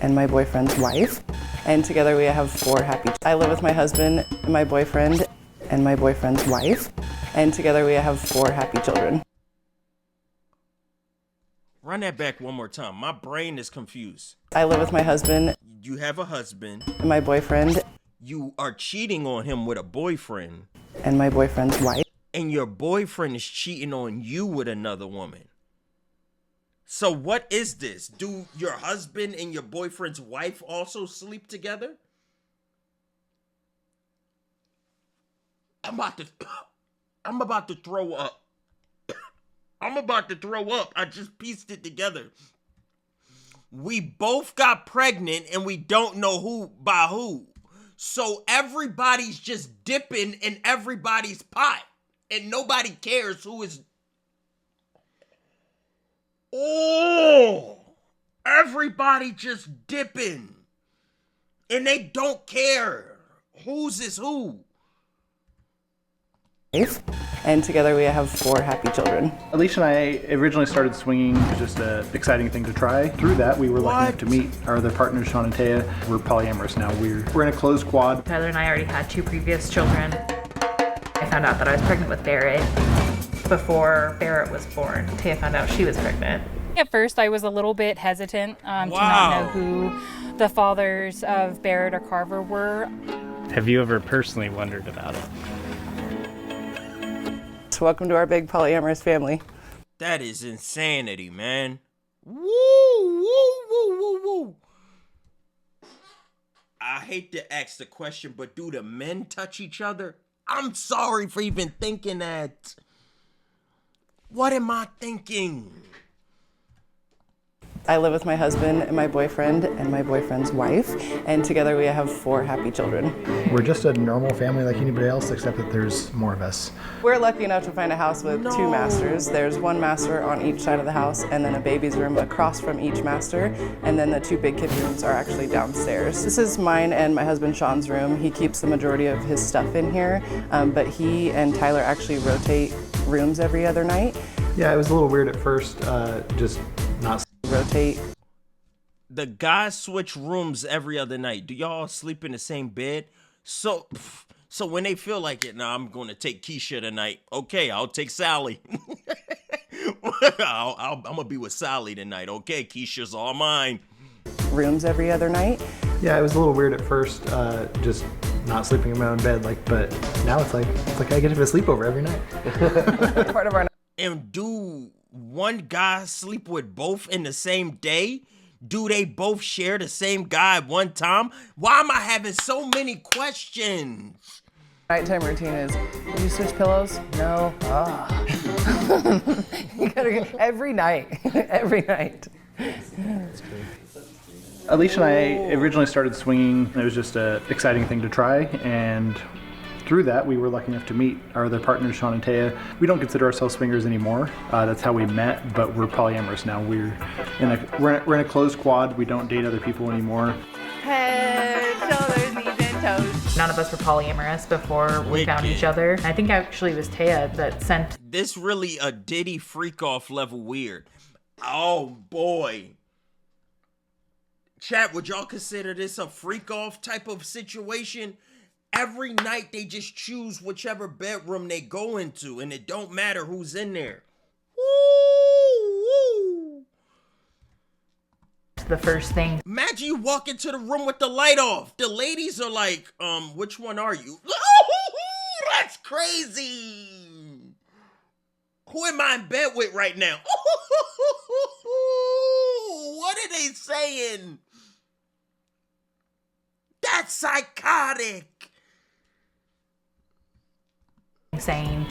and my boyfriend's wife, and together we have 4 happy. I live with my husband, my boyfriend, and my boyfriend's wife, and together we have 4 happy children. Run that back one more time. My brain is confused. I live with my husband. You have a husband. My boyfriend. You are cheating on him with a boyfriend. And my boyfriend's wife. And your boyfriend is cheating on you with another woman. So what is this? Do your husband and your boyfriend's wife also sleep together? I'm about to throw up. I'm about to throw up. I just pieced it together. We both got pregnant and we don't know who by who. So everybody's just dipping in everybody's pot. And nobody cares who is... Oh! Everybody just dipping. And they don't care. Whose is who? And together we have 4 happy children. Alicia and I originally started swinging. It was just an exciting thing to try. Through that, we were lucky enough to meet our other partners, Sean and Taya. We're polyamorous now. We're in a closed quad. Tyler and I already had 2 previous children. I found out that I was pregnant with Barrett before Barrett was born. Taya found out she was pregnant. At first, I was a little bit hesitant to not know who the fathers of Barrett or Carver were. Have you ever personally wondered about it? Welcome to our big polyamorous family. That is insanity, man. Woo, woo, woo, woo, woo. I hate to ask the question, but do the men touch each other? I'm sorry for even thinking that. What am I thinking? I live with my husband and my boyfriend and my boyfriend's wife, and together we have 4 happy children. We're just a normal family like anybody else, except that there's more of us. We're lucky enough to find a house with 2 masters. There's 1 master on each side of the house, and then a baby's room across from each master, and then the 2 big kid rooms are actually downstairs. This is mine and my husband Sean's room. He keeps the majority of his stuff in here, but he and Tyler actually rotate rooms every other night. Yeah, it was a little weird at first, just not rotate. The guys switch rooms every other night. Do y'all sleep in the same bed? So when they feel like it, I'm going to take Keisha tonight. Okay, I'll take Sally. I'm going to be with Sally tonight. Okay, Keisha's all mine. Rooms every other night. Yeah, it was a little weird at first, just not sleeping in my own bed. But now it's like I get to have a sleepover every night. Part of our. And do one guy sleep with both in the same day? Do they both share the same guy at one time? Why am I having so many questions? Nighttime routine is, do you switch pillows? No. You gotta go every night. Every night. Alicia and I originally started swinging. It was just an exciting thing to try, and through that, we were lucky enough to meet our other partners, Sean and Taya. We don't consider ourselves swingers anymore. That's how we met, but we're polyamorous now. We're in a closed quad. We don't date other people anymore. Head, shoulders, knees, and toes. None of us were polyamorous before we found each other. I think actually it was Taya that sent. This really a Diddy freak off level weird. Oh boy. Chat, would y'all consider this a freak off type of situation? Every night they just choose whichever bedroom they go into, and it don't matter who's in there. Woo, woo. The first thing. Imagine you walk into the room with the light off. The ladies are like, which one are you? That's crazy. Who am I in bed with right now? What are they saying? That's psychotic. Saying,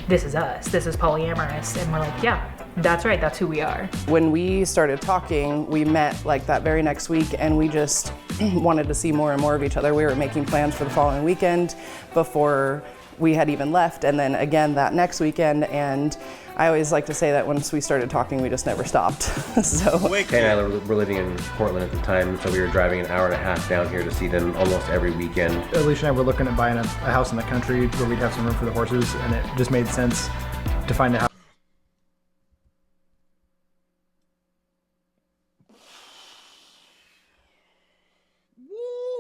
this is us, this is polyamorous, and we're like, yeah, that's right, that's who we are. When we started talking, we met like that very next week, and we just wanted to see more and more of each other. We were making plans for the following weekend before we had even left, and then again that next weekend, and I always like to say that once we started talking, we just never stopped. So Kay and I were living in Portland at the time, so we were driving an hour and a half down here to see them almost every weekend. Alicia and I were looking at buying a house in the country where we'd have some room for the horses, and it just made sense to find a house.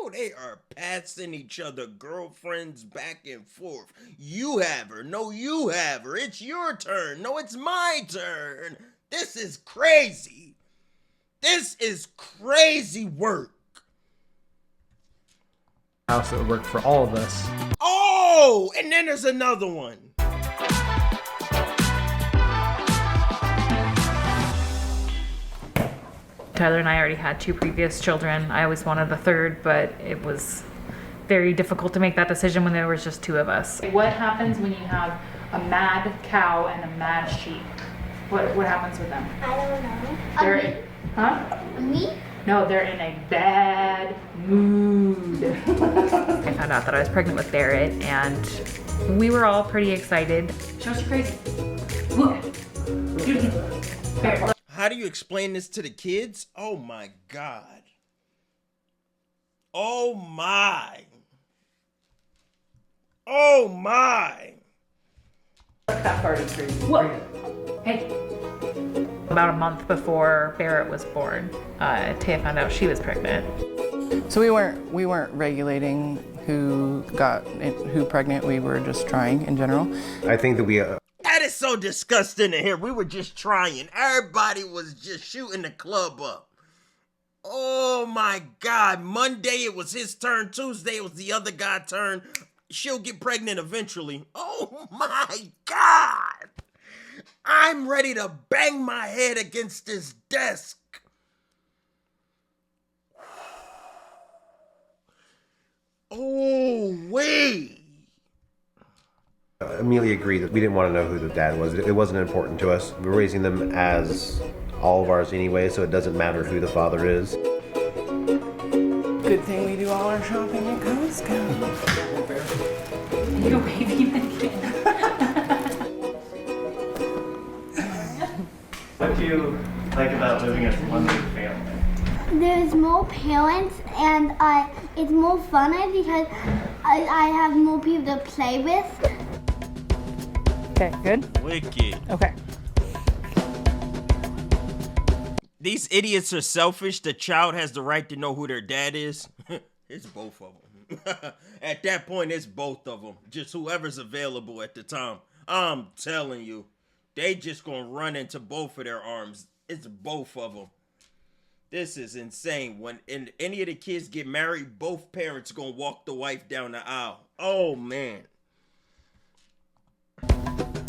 Oh, they are passing each other girlfriends back and forth. You have her. No, you have her. It's your turn. No, it's my turn. This is crazy. This is crazy work. House that would work for all of us. Oh, and then there's another one. Tyler and I already had 2 previous children. I always wanted the third, but it was very difficult to make that decision when there was just 2 of us. What happens when you have a mad cow and a mad sheep? What happens with them? I don't know. They're, huh? Me? No, they're in a bad mood. I found out that I was pregnant with Barrett, and we were all pretty excited. Show us crazy. Look. Barrett, How do you explain this to the kids? Oh my God. Oh my. Oh my. that part is crazy. What? Hey. About a month before Barrett was born, Taya found out she was pregnant. So we weren't regulating who pregnant. We were just trying in general. I think that we That is so disgusting to hear. We were just trying. Everybody was just shooting the club up. Oh my God. Monday it was his turn. Tuesday it was the other guy's turn. She'll get pregnant eventually. Oh my God. I'm ready to bang my head against this desk. Oh, wait. immediately agreed that we didn't want to know who the dad was. It wasn't important to us. We're raising them as all of ours anyway, so it doesn't matter who the father is. Good thing we do all our shopping at Costco. You're waving again. What do you like about living as one big family? There's more parents and it's more fun because I have more people to play with. Okay, good. Wicked. Okay. These idiots are selfish. The child has the right to know who their dad is. It's both of them. At that point, it's both of them. Just whoever's available at the time. I'm telling you, they just gonna run into both of their arms. It's both of them. This is insane. When any of the kids get married, both parents gonna walk the wife down the aisle. Oh, man.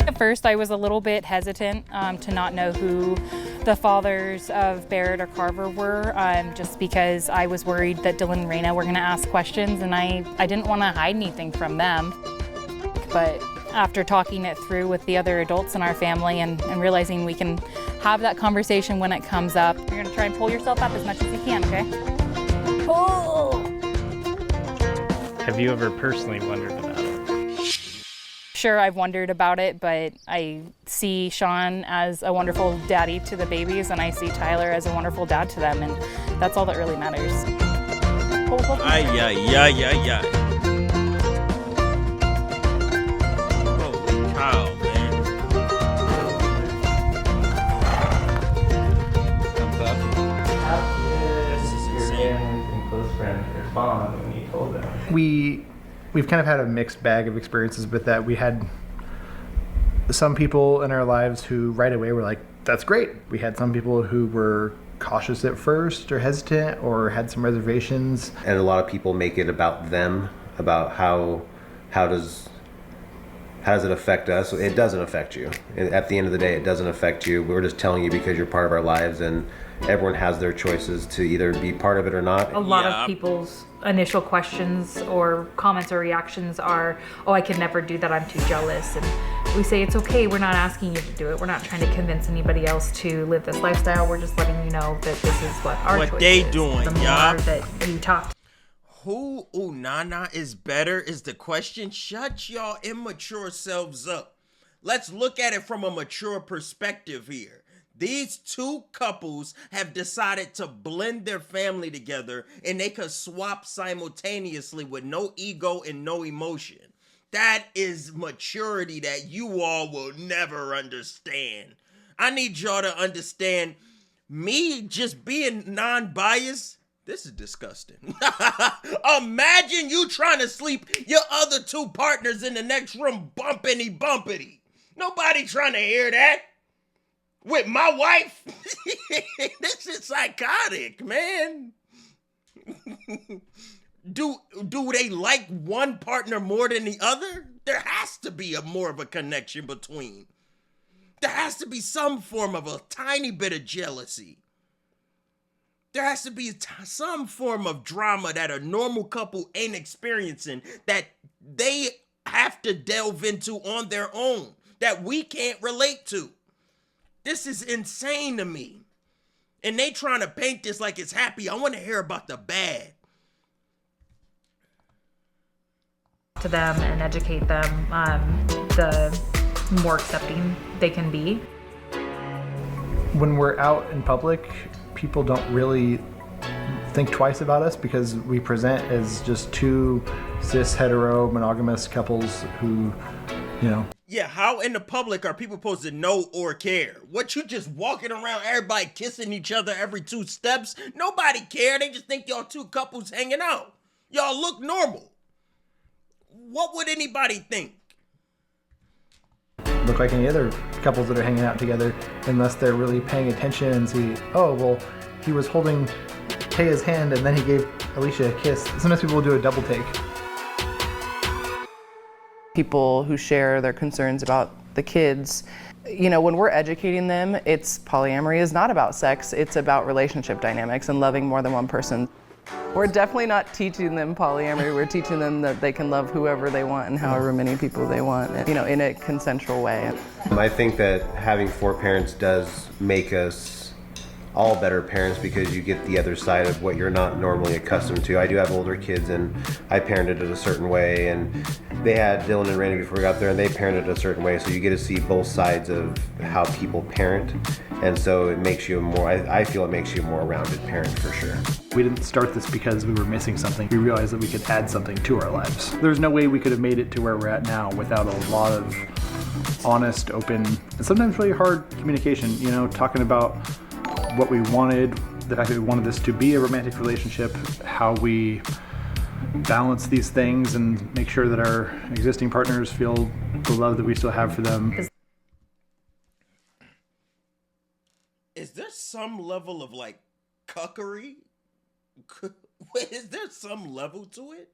At first, I was a little bit hesitant to not know who the fathers of Barrett or Carver were, just because I was worried that Dylan and Raina were going to ask questions, and I didn't want to hide anything from them. But after talking it through with the other adults in our family and realizing we can have that conversation when it comes up, you're going to try and pull yourself up as much as you can, okay? Pull! Have you ever personally wondered about it? Sure, I've wondered about it, but I see Sean as a wonderful daddy to the babies, and I see Tyler as a wonderful dad to them, and that's all that really matters. Ay, ay, ay, ay, ay. Holy cow, man. Thumbs up. This is Your insane. family's and close friends respond when you told them. We've kind of had a mixed bag of experiences with that. We had some people in our lives who right away were like, that's great. We had some people who were cautious at first or hesitant or had some reservations. And a lot of people make it about them, about how does it affect us? It doesn't affect you. At the end of the day, it doesn't affect you. We're just telling you because you're part of our lives, and everyone has their choices to either be part of it or not. A lot Yeah. of people's initial questions or comments or reactions are, oh, I could never do that, I'm too jealous. And we say, it's okay, we're not asking you to do it. We're not trying to convince anybody else to live this lifestyle. We're just letting you know that this is what our What choice they is. doing, The more yeah. that you talk Who Nana is better is the question. Shut y'all immature selves up. Let's look at it from a mature perspective here. These two couples have decided to blend their family together, and they could swap simultaneously with no ego and no emotion. That is maturity that you all will never understand. I need y'all to understand, me just being non-biased, This is disgusting. Imagine you trying to sleep your other two partners in the next room bumpity bumpity. Nobody trying to hear that. With my wife? This is psychotic, man. Do they like one partner more than the other? There has to be more of a connection between. There has to be some form of a tiny bit of jealousy. There has to be some form of drama that a normal couple ain't experiencing, that they have to delve into on their own, that we can't relate to. This is insane to me. And they trying to paint this like it's happy. I want to hear about the bad. To them and educate them, the more accepting they can be. When we're out in public, people don't really think twice about us because we present as just two cis hetero monogamous couples who, you know. Yeah, how in the public are people supposed to know or care? What, you just walking around everybody kissing each other every 2 steps? Nobody care. They just think y'all two couples hanging out. Y'all look normal. What would anybody think? Look like any other couples that are hanging out together, unless they're really paying attention and see, oh, well, he was holding Taya's hand and then he gave Alicia a kiss. Sometimes people will do a double take. People who share their concerns about the kids, you know, when we're educating them, polyamory is not about sex, it's about relationship dynamics and loving more than one person. We're definitely not teaching them polyamory, we're teaching them that they can love whoever they want and however many people they want, you know, in a consensual way. I think that having 4 parents does make us all better parents because you get the other side of what you're not normally accustomed to. I do have older kids and I parented it a certain way, and they had Dylan and Randy before we got there and they parented it a certain way, so you get to see both sides of how people parent, and so it makes you I feel it makes you a more rounded parent for sure. We didn't start this because we were missing something. We realized that we could add something to our lives. There's no way we could have made it to where we're at now without a lot of honest, open, and sometimes really hard communication, you know, talking about what we wanted, the fact that we wanted this to be a romantic relationship, how we balance these things and make sure that our existing partners feel the love that we still have for them. Is there some level of like cuckery? Is there some level to it?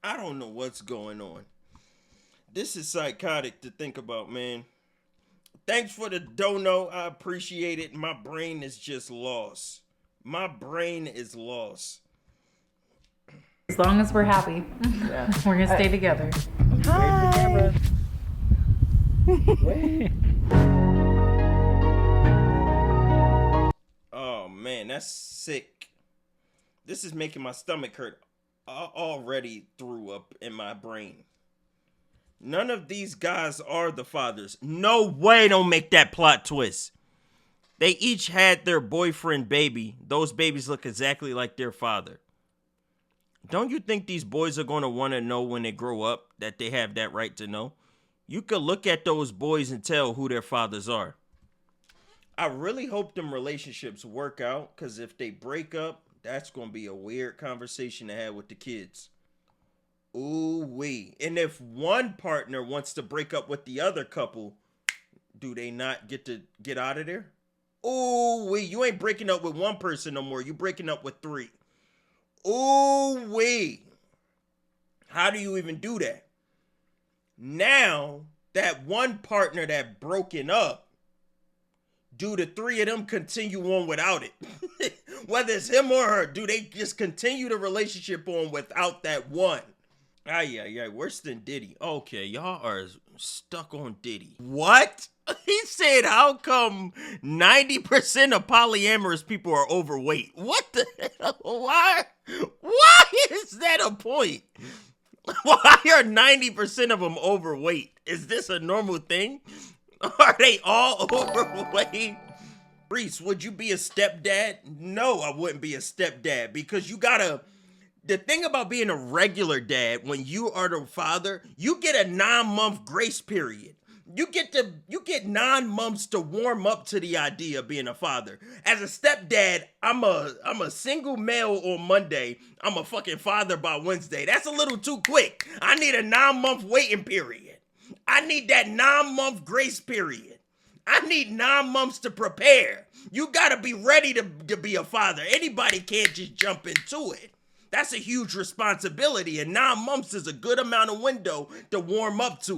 I don't know what's going on. This is psychotic to think about, man. Thanks for the dono. I appreciate it. My brain is just lost. My brain is lost. As long as we're happy, we're gonna stay together. Hi. Oh man, that's sick. This is making my stomach hurt. I already threw up in my brain. None of these guys are the fathers. No way, don't make that plot twist. They each had their boyfriend baby. Those babies look exactly like their father. Don't you think these boys are going to want to know when they grow up that they have that right to know? You could look at those boys and tell who their fathers are. I really hope them relationships work out, because if they break up, that's going to be a weird conversation to have with the kids. Ooh-wee. And if one partner wants to break up with the other couple, do they not get to get out of there? Ooh-wee. You ain't breaking up with one person no more. You breaking up with 3. Ooh-wee. How do you even do that? Now, that one partner that broken up, do the 3 of them continue on without it? Whether it's him or her, do they just continue the relationship on without that one? Ay, worse than Diddy. Okay, y'all are stuck on Diddy. What? He said, how come 90% of polyamorous people are overweight? What the hell? Why is that a point? Why are 90% of them overweight? Is this a normal thing? Are they all overweight? Reese, would you be a stepdad? No, I wouldn't be a stepdad, because the thing about being a regular dad, when you are the father, you get a 9-month grace period. You get 9 months to warm up to the idea of being a father. As a stepdad, I'm a single male on Monday. I'm a fucking father by Wednesday. That's a little too quick. I need a 9-month waiting period. I need that 9-month grace period. I need 9 months to prepare. You gotta be ready to be a father. Anybody can't just jump into it. That's a huge responsibility, and 9 months is a good amount of window to warm up to